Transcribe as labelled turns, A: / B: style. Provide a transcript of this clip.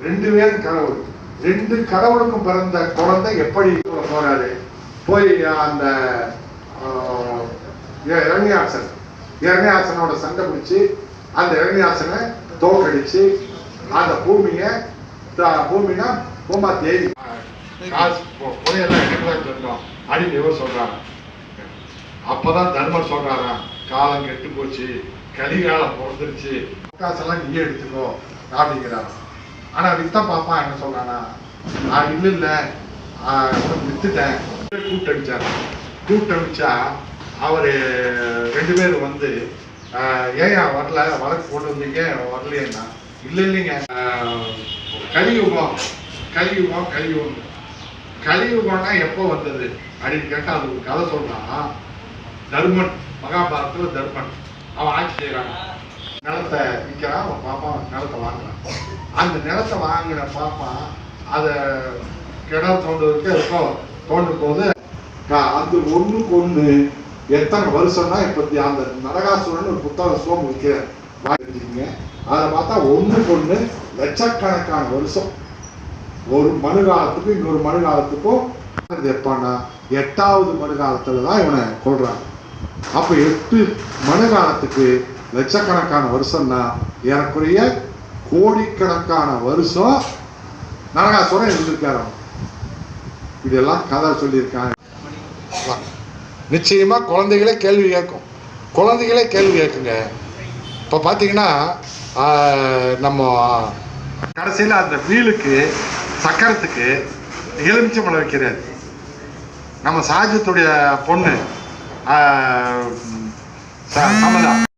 A: 2 பேரும் கடவுள். 2 கடவுளுக்கும் பிறந்த குழந்தை எப்படி போறாரு? போய் அந்த இரணியாசனோட சண்டை பிடிச்சி அந்த இரணியாசனை தோக்கடிச்சு அந்த பூமினா பூமா தேவி காசு புதையெல்லாம் எனக்குதான் சொன்னோம் அப்படின்னு இவர் சொல்றாங்க. அப்பதான் தர்மர் சொல்றாரா, காலம் கெட்டு போச்சு, கலிகாலம் பிறந்துருச்சு, காசெல்லாம் நீயே எடுத்துக்கோ அப்படிங்கிறாரு. ஆனா வித்த பாப்பா என்ன சொல்றானா, நான் இல்ல வித்துட்டேன். கூட்டடிச்சா அவரு 2 பேரும் வந்து ஏன் வரல, வழக்கு போட்டு வந்தீங்க வரலையா? இல்லைங்க, கலியுகம்னா எப்போ வந்தது அப்படின்னு கேட்டா அது ஒரு கதை சொல்றான். தர்மன், மகாபாரதத்துல தர்மன் அவன் ஆட்சி செய்யறான், நிலத்தை விற்கிறான், அவன் பாப்பான் நிலத்தை வாங்குறான். அந்த நிலத்தை வாங்கின பாப்பான் அதை கிணறு தோண்டுறதுக்கு தோண்டும் போது அது ஒண்ணுக்கு ஒண்ணு எத்தனை வருஷம்னா, இப்ப அந்த நரகாசுரன் ஒரு புத்தகம் சோம்பு விற்கிற வாங்கிருக்கீங்க. அதை பார்த்தா ஒண்ணுக்கு ஒண்ணு லட்சக்கணக்கான வருஷம். ஒரு மனு காலத்துக்கும் இன்னொரு மனு காலத்துக்கும் எப்பான்னா 8வது மனு காலத்துலதான் இவனை கொள்றாங்க. அப்ப 8 மனு காலத்துக்கு லட்சக்கணக்கான வருஷம்னா ஏறக்குறைய கோடிக்கணக்கான வருஷம் நரகாசுரன் இருந்திருக்காரு. இதெல்லாம் கதை சொல்லியிருக்காங்க. நிச்சயமா குழந்தைகளே கேள்வி கேட்குங்க. இப்போ பார்த்தீங்கன்னா நம்ம கடைசியில் அந்த வீலுக்கு சக்கரத்துக்கு எலுமிச்சம்பழம் வைக்கிறாரு. நம்ம சாஜத்துடைய பொண்ணு சமதா